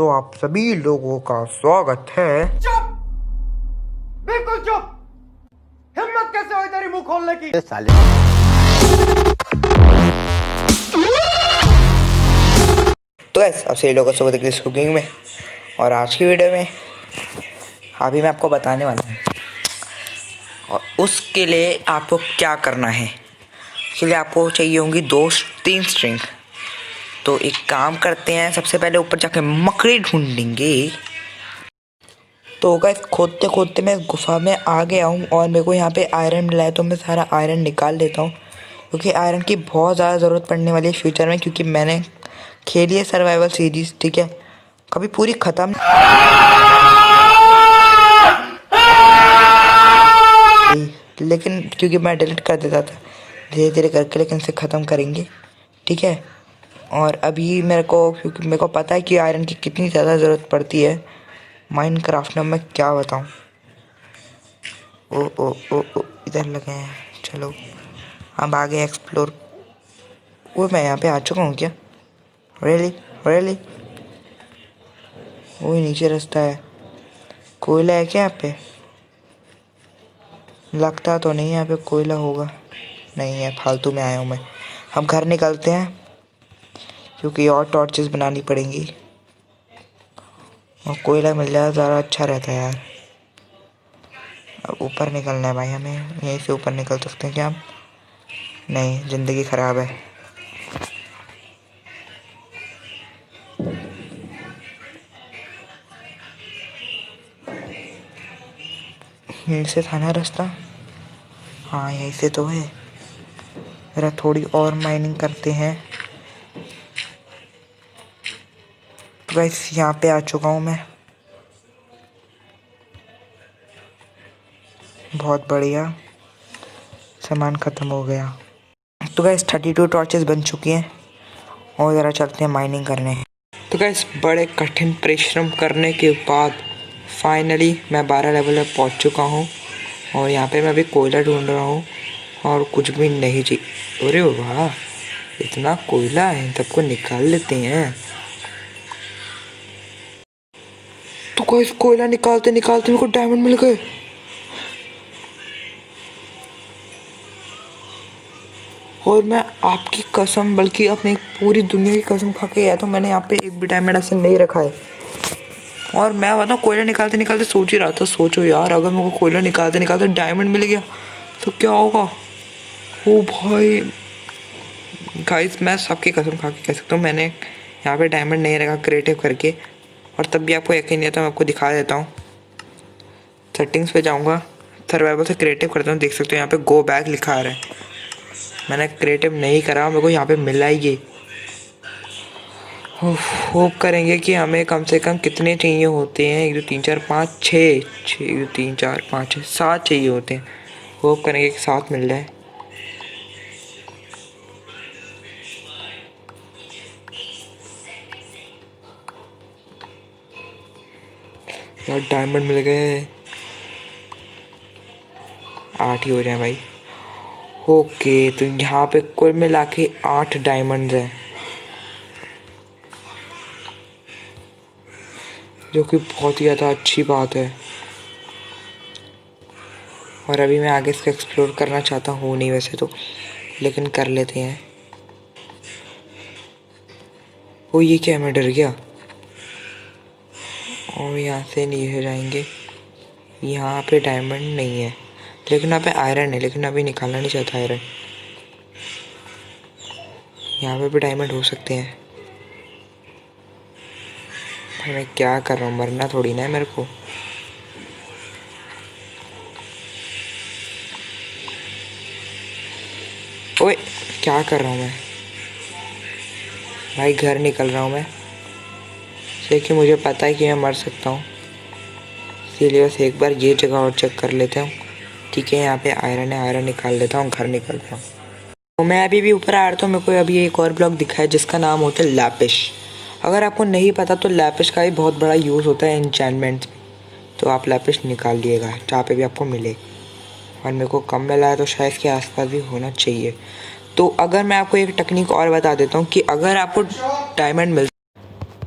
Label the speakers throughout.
Speaker 1: दोस्तों, आप सभी लोगों का स्वागत है।
Speaker 2: चुप, बिल्कुल चुप। हिम्मत कैसे हुई तेरी मुंह खोलने की?
Speaker 3: साले
Speaker 1: तो ऐसे आप सभी लोगों का स्वागत है कुकिंग में। और आज की वीडियो में अभी मैं आपको बताने वाला हूँ, और उसके लिए आपको क्या करना है। उसके लिए आपको चाहिए होंगी 2-3 स्ट्रिंग। तो एक काम करते हैं, सबसे पहले ऊपर जाके मकड़ी ढूंढेंगे। तो गाइस, खोदते खोदते मैं गुफा में आ गया हूँ और मेरे को यहाँ पे आयरन मिला है, तो मैं सारा आयरन निकाल लेता हूँ, क्योंकि आयरन की बहुत ज़्यादा ज़रूरत पड़ने वाली है फ्यूचर में। क्योंकि मैंने खेली है सर्वाइवल सीरीज, ठीक है, कभी पूरी ख़त्म, लेकिन क्योंकि मैं डिलीट कर देता था धीरे धीरे करके, लेकिन इसे ख़त्म करेंगे, ठीक है। और अभी मेरे को, क्योंकि मेरे को पता है कि आयरन की कितनी ज़्यादा ज़रूरत पड़ती है माइनक्राफ्ट में, मैं क्या बताऊँ। ओ ओ ओ ओ इधर लगे हैं, चलो अब आगे एक्सप्लोर। वो मैं यहाँ पे आ चुका हूँ क्या? रियली वो नीचे रास्ता है। कोयला है क्या यहाँ पे? लगता तो नहीं यहाँ पे कोयला होगा, नहीं है, फालतू में आया हूँ मैं। हम घर निकलते हैं, क्योंकि और टॉर्चेस बनानी पड़ेंगी, और कोयला मिल जाए ज़्यादा अच्छा रहता है यार। अब ऊपर निकलना है भाई हमें, यहीं से ऊपर निकल सकते हैं क्या हम? नहीं, ज़िंदगी ख़राब है। यहीं से था ना रास्ता? हाँ, यहीं से तो है। ज़रा थोड़ी और माइनिंग करते हैं। तो गाइस, यहाँ पे आ चुका हूँ मैं, बहुत बढ़िया, सामान ख़त्म हो गया। तो गाइस 32 टॉर्चेस बन चुकी हैं, और ज़रा चलते हैं माइनिंग करने। तो गाइस, बड़े कठिन परिश्रम करने के बाद फाइनली मैं 12 लेवल पर पहुँच चुका हूँ, और यहाँ पे मैं अभी कोयला ढूंढ रहा हूँ, और कुछ भी नहीं चाहिए। अरे वाह, इतना कोयला है, सबको निकाल लेते हैं। तो गाइस, कोयला निकालते निकालते मेरे को डायमंड मिल गए। और मैं आपकी कसम, बल्कि अपनी पूरी दुनिया की कसम खा के गया, तो मैंने यहाँ पे एक भी डायमंड ऐसे नहीं रखा है। और मैं बताऊँ, कोयला निकालते निकालते सोच ही रहा था, सोचो यार, अगर मेरे को कोयला निकालते निकालते डायमंड मिल गया तो क्या होगा। ओ भाई गाइस, मैं सबकी कसम खा के कह सकता हूँ, मैंने यहाँ पे डायमंड नहीं रखा क्रिएटिव करके। और तब भी आपको यकीन नहीं आता, मैं आपको दिखा देता हूँ। सेटिंग्स पे जाऊँगा, सर्वाइवल से क्रिएटिव करता हूँ, देख सकते हो यहाँ पे गो बैक लिखा आ रहा है। मैंने क्रिएटिव नहीं करा, मेरे को यहाँ पे मिला ही ये। होप करेंगे कि हमें कम से कम कितने चाहिए होते हैं, 1 2 3 4 5 6 6 1 2 3 4 5 6 7 चाहिए होते हैं। होप करेंगे कि 7 मिल जाए। यार डायमंड मिल गए, 8 ही हो जाए भाई। ओके, तो यहाँ पे कुल मिला के 8 डायमंड हैं, जो कि बहुत ही ज़्यादा अच्छी बात है। और अभी मैं आगे इसको एक्सप्लोर करना चाहता हूँ नहीं वैसे तो, लेकिन कर लेते हैं। ओ ये क्या, मैं डर गया। और यहाँ से नीचे जाएंगे, यहाँ पे डायमंड नहीं है, लेकिन यहाँ पे आयरन है, लेकिन अभी निकालना नहीं चाहता आयरन। यहाँ पे भी डायमंड हो सकते हैं। भाई मैं क्या कर रहा हूँ, मरना थोड़ी ना है मेरे को। ओए क्या कर रहा हूँ मैं भाई, घर निकल रहा हूँ मैं, क्योंकि मुझे पता है कि मैं मर सकता हूँ, इसीलिए बस एक बार ये जगह और चेक कर लेता हूँ। ठीक है, यहाँ पे आयरन है, आयरन निकाल लेता हूँ, घर निकल रहा हूँ। तो मैं अभी भी ऊपर आ रहा था, मेरे को अभी एक और ब्लॉक दिखा है जिसका नाम होता है लैपिस। अगर आपको नहीं पता तो लैपिस का भी बहुत बड़ा यूज़ होता है एन्चेंटमेंट में, तो आप लैपिस निकाल लिएगा जहाँ पे भी आपको मिले। और मेरे को कम मिला है, तो शायद इसके आसपास भी होना चाहिए। तो अगर मैं आपको एक टेक्निक और बता देता हूँ कि अगर आपको डायमंड मिल,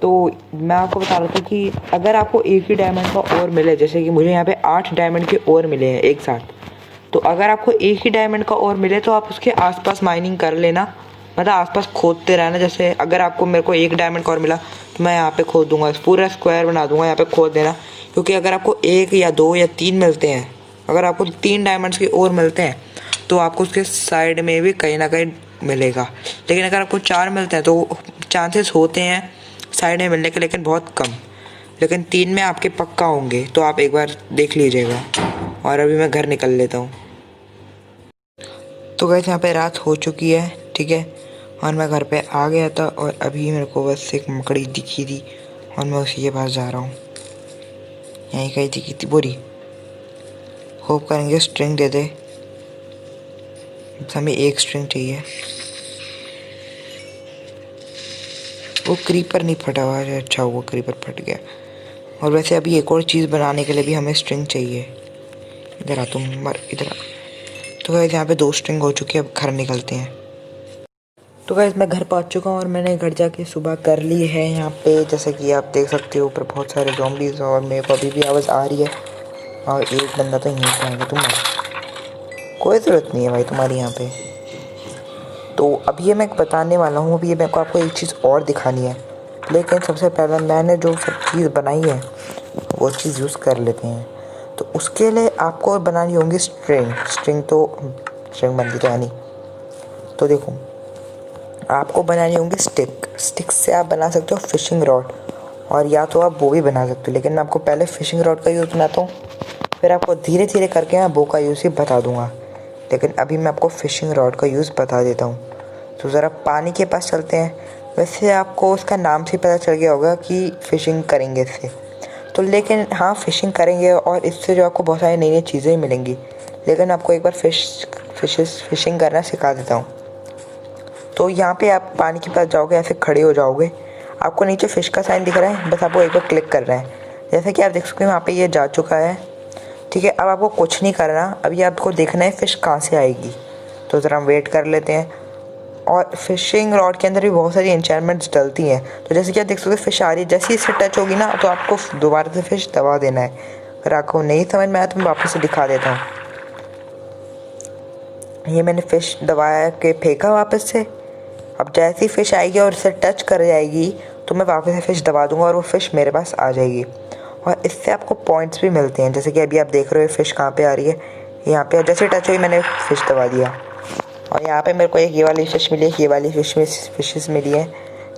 Speaker 1: तो मैं आपको बता रहा था कि अगर आपको एक ही डायमंड का और मिले, जैसे कि मुझे यहाँ पे 8 डायमंड के और मिले हैं एक साथ, तो अगर आपको एक ही डायमंड का और मिले तो आप उसके आसपास माइनिंग कर लेना, मतलब आसपास खोदते रहना। जैसे अगर आपको मेरे को एक डायमंड का और मिला तो मैं यहाँ पे खोद दूंगा, पूरा स्क्वायर बना दूंगा, यहाँ पे खोद देना। क्योंकि अगर आपको 1 या 2 या 3 मिलते हैं, अगर आपको 3 डायमंड्स के और मिलते हैं तो आपको उसके साइड में भी कहीं ना कहीं मिलेगा। लेकिन अगर आपको 4 मिलते हैं तो चांसेस होते हैं साइड में मिलने के, लेकिन बहुत कम। लेकिन 3 में आपके पक्का होंगे, तो आप एक बार देख लीजिएगा। और अभी मैं घर निकल लेता हूँ। तो गाइस यहाँ पे रात हो चुकी है, ठीक है, और मैं घर पे आ गया था और अभी मेरे को बस एक मकड़ी दिखी थी और मैं उसी के पास जा रहा हूँ। यहीं कहीं दिखी थी बोरी, होप करेंगे स्ट्रिंग दे दे। हमें एक स्ट्रिंग चाहिए। वो क्रीपर नहीं फटा हुआ है, अच्छा हुआ क्रीपर फट गया। और वैसे अभी एक और चीज़ बनाने के लिए भी हमें स्ट्रिंग चाहिए। इधर आ तुम, मर इधर आ। तो गाइस यहाँ पे 2 स्ट्रिंग हो चुकी है, अब घर निकलते हैं। तो गाइस मैं घर पहुँच चुका हूँ और मैंने घर जाके सुबह कर ली है। यहाँ पे जैसे कि आप देख सकते हो ऊपर बहुत सारे ज़ॉम्बीज़, और मेरे को अभी भी आवाज़ आ रही है। और एक बंदा तो यहीं पे आएगा, तुम कोई ज़रूरत नहीं है भाई तुम्हारी यहाँ पे। तो अभी ये मैं बताने वाला हूँ, अभी ये मेरे को आपको एक चीज़ और दिखानी है। लेकिन सबसे पहले मैंने जो सब चीज़ बनाई है वो चीज़ यूज़ कर लेते हैं। तो उसके लिए आपको बनानी होंगी स्ट्रिंग। स्ट्रिंग बनती तो है नहीं। तो देखो, आपको बनानी होंगी स्टिक से आप बना सकते हो फिशिंग रॉड, और या तो आप वो भी बना सकते हो। लेकिन मैं आपको पहले फिशिंग रॉड का यूज़ बनाता हूँ, फिर आपको धीरे धीरे करके मैं वो का यूज़ ही बता दूँगा। लेकिन अभी मैं आपको फिशिंग रॉड का यूज़ बता देता हूँ। तो ज़रा पानी के पास चलते हैं। वैसे आपको उसका नाम से पता चल गया होगा कि फ़िशिंग करेंगे इससे, तो लेकिन हाँ फ़िशिंग करेंगे और इससे जो आपको बहुत सारी नई नई चीज़ें मिलेंगी। लेकिन आपको एक बार फ़िशिंग करना सिखा देता हूँ। तो यहाँ पे आप पानी के पास जाओगे, ऐसे खड़े हो जाओगे, आपको नीचे फ़िश का साइन दिख रहा है, बस आपको एक बार क्लिक करना है। जैसे कि आप देख सकते हो वहाँ पे ये जा चुका है, ठीक है। अब आपको कुछ नहीं करना, अभी आपको देखना है फ़िश कहाँ से आएगी। तो ज़रा हम वेट कर लेते हैं। और फिशिंग रॉड के अंदर भी बहुत सारी एन्चेंटमेंट्स डलती हैं। तो जैसे कि आप देख सकते हो फ़िश आ रही है, जैसे ही इससे टच होगी ना तो आपको दोबारा से फ़िश दबा देना है। अगर आपको नहीं समझ में आया तो मैं वापस से दिखा देता हूँ। ये मैंने फ़िश दबाया के फेंका वापस से। अब जैसे ही फ़िश आएगी और इससे टच कर जाएगी तो मैं वापस से फ़िश दबा दूँगा और वो फ़िश मेरे पास आ जाएगी। और इससे आपको पॉइंट्स भी मिलते हैं। जैसे कि अभी आप देख रहे हो फ़िश कहाँ पे आ रही है, यहाँ पे। और जैसे टच हुई मैंने फ़िश दबा दिया और यहाँ पे मेरे को एक ये वाली फ़िश मिली है, ये वाली फ़िशेस मिली है।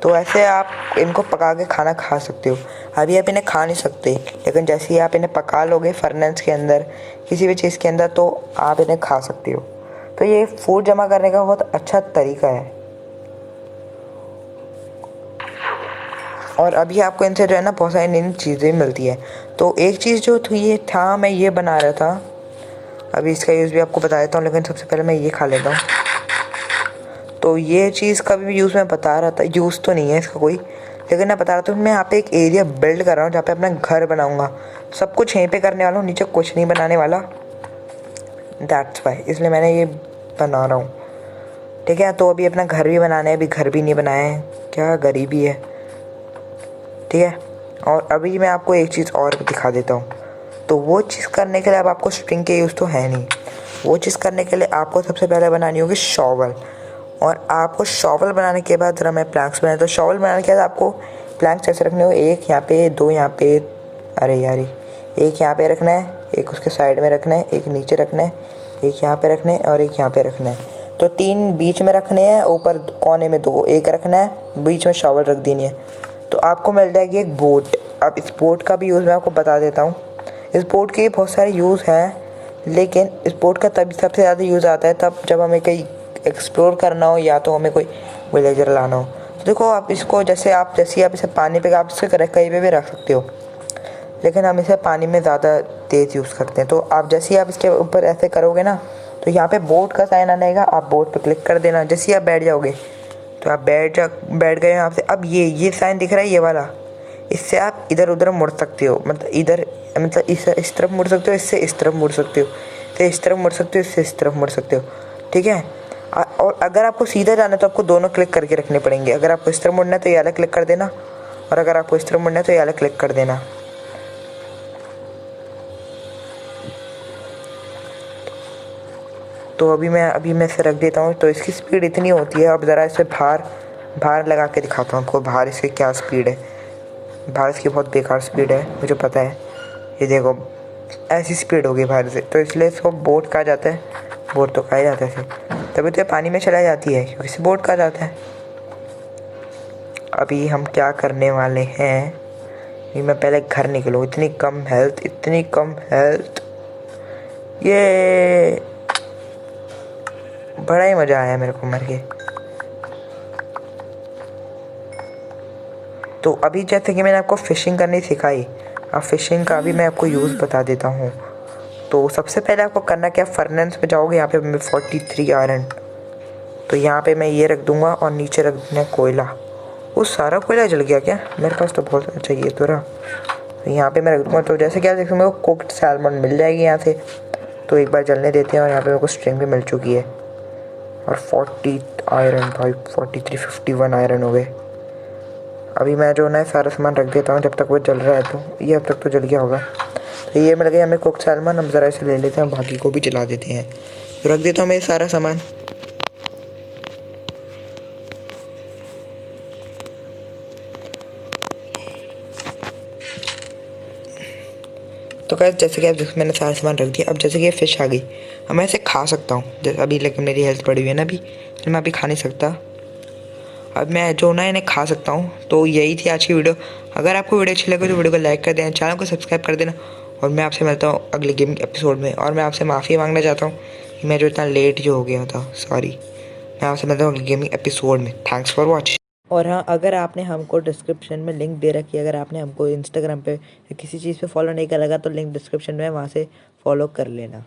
Speaker 1: तो ऐसे आप इनको पका के खाना खा सकते हो। अभी आप इन्हें खा नहीं सकते, लेकिन जैसे ही आप इन्हें पका लोगे फर्नेस के अंदर, किसी भी चीज़ के अंदर, तो आप इन्हें खा सकते हो। तो ये फूड जमा करने का बहुत अच्छा तरीका है। और अभी आपको इनसे जो है ना बहुत सारी नई नई चीज़ें मिलती है। तो एक चीज़ जो थी ये था, मैं ये बना रहा था, अभी इसका यूज़ भी आपको बता देता हूँ। लेकिन सबसे पहले मैं ये खा लेता हूँ। तो ये चीज़ का भी यूज़ मैं बता रहा था, यूज़ तो नहीं है इसका कोई, लेकिन मैं बता रहा था। मैं यहाँ पे एक एरिया बिल्ड कर रहा हूँ जहाँ पे अपना घर बनाऊँगा। सब कुछ यहीं पे करने वाला हूँ, नीचे कुछ नहीं बनाने वाला। दैट्स वाई, इसलिए मैंने ये बना रहा हूँ, ठीक है। तो अभी अपना घर भी बनाना है, अभी घर भी नहीं बनाया है, क्या गरीबी है, ठीक है। और अभी मैं आपको एक चीज़ और दिखा देता हूँ। तो वो चीज़ करने के लिए अब आपको स्ट्रिंग के यूज़ तो है नहीं। वो चीज़ करने के लिए आपको सबसे पहले बनानी होगी शॉवल। और आपको शॉवल बनाने के बाद ज़रा मैं प्लैंक्स बनाया, तो शॉवल बनाने के बाद आपको प्लैंक्स ऐसे रखने होंगे, एक यहाँ पे, 2 यहाँ पे, अरे यार, एक यहाँ पे रखना है, एक उसके साइड में रखना है, एक नीचे रखना है, एक यहाँ पे रखना है और एक यहाँ पे रखना है। तो 3 बीच में रखने हैं, ऊपर कोने में 2, एक रखना है, बीच में शॉवल रख देनी है। तो आपको मिल जाएगी एक बोट। अब इस बोट का भी यूज़ मैं आपको बता देता हूँ। इस बोट के बहुत सारे यूज़ हैं, लेकिन इस बोट का तभी सबसे ज़्यादा यूज़ आता है तब जब हमें कहीं एक्सप्लोर करना हो या तो हमें कोई विलेजर लाना हो। तो देखो, आप इसको जैसे आप इसे पानी पे, आप इसे कहीं पे भी रख सकते हो, लेकिन हम इसे पानी में ज़्यादा तेज़ यूज़ करते हैं। तो आप जैसे ही आप इसके ऊपर ऐसे करोगे ना तो यहाँ पे बोट का साइन आएगा, आप बोट पे क्लिक कर देना। जैसे ही आप बैठ जाओगे तो आप बैठ गए यहाँ से। अब ये साइन दिख रहा है, ये वाला, इससे आप इधर उधर मुड़ सकते हो, मतलब इस तरफ मुड़ सकते हो, इससे इस तरफ मुड़ सकते हो, इससे इस तरफ मुड़ सकते हो, इससे इस तरफ मुड़ सकते हो, ठीक है। और अगर आपको सीधा जाना है तो आपको दोनों क्लिक करके रखने पड़ेंगे। अगर आपको इस तरफ मुड़ना है तो ये वाला क्लिक कर देना, और अगर आपको इस तरफ मुड़ना है तो ये वाला क्लिक कर देना। तो अभी मैं इसे रख देता हूँ। तो इसकी स्पीड इतनी होती है। अब ज़रा इसे बाहर लगा के दिखाता हूँ आपको बाहर इसकी क्या स्पीड है। बाहर इसकी बहुत बेकार स्पीड है, मुझे पता है। ये देखो ऐसी स्पीड होगी बाहर से, तो इसलिए इसको बोट कहा जाता है। बोट तो कहा जाता है, तभी तो ये पानी में चला जाती है, क्योंकि इसे बोट कहा जाता है। अभी हम क्या करने वाले हैं कि मैं पहले घर निकलूँ। इतनी कम हेल्थ, ये बड़ा ही मज़ा आया मेरे को मर के। तो अभी जैसे कि मैंने आपको फ़िशिंग करनी सिखाई, अब फ़िशिंग का भी मैं आपको यूज़ बता देता हूँ। तो सबसे पहले आपको करना क्या, फर्नेस में जाओगे, यहाँ पे 43 आयरन, तो यहाँ पे मैं ये रख दूँगा और नीचे रख देना कोयला। वो सारा कोयला जल गया क्या? मेरे पास तो बहुत अच्छा ये तो रहा। तो यहाँ पे मैं रख दूँगा। तो जैसे क्या देखो मेरे को कुक्ड सैल्मन मिल जाएगी यहाँ से, तो एक बार जलने देते हैं। और यहाँ पे मेरे को स्ट्रिंग भी मिल चुकी है और 40 आयरन, भाई 43 51 आयरन हो गए। अभी मैं जो ना सारा सामान रख देता हूँ जब तक वो जल रहा है। तो ये अब तक तो जल गया होगा। तो ये मिल गया हमें कुक्ड सैल्मन। हम ज़रा इसे ले लेते हैं, बाकी को भी जला देते हैं। तो रख देता हूँ मैं सारा सामान। तो गाइस जैसे कि मैंने सारा सामान रख दिया। अब जैसे कि ये फ़िश आ गई, अब मैं इसे खा सकता हूँ। जैसे अभी लेकिन मेरी हेल्थ बढ़ी हुई है ना अभी, तो मैं अभी खा नहीं सकता। अब मैं जो ना इन्हें खा सकता हूँ। तो यही थी आज की वीडियो। अगर आपको वीडियो अच्छी लगे तो वीडियो को लाइक कर देना, चैनल को सब्सक्राइब कर देना। और मैं आपसे मिलता हूँ अगले गेमिंग एपिसोड में। और मैं आपसे माफ़ी मांगना चाहता हूँ कि मैं जो इतना लेट जो हो गया था, सॉरी। मैं आपसे मिलता हूँ अगले गेमिंग एपिसोड में। Thanks for watching. और हाँ, अगर आपने हमको डिस्क्रिप्शन में लिंक दे रखी है, अगर आपने हमको इंस्टाग्राम पे या किसी चीज़ पे फॉलो नहीं करा लगा तो लिंक डिस्क्रिप्शन में है, वहाँ से फॉलो कर लेना।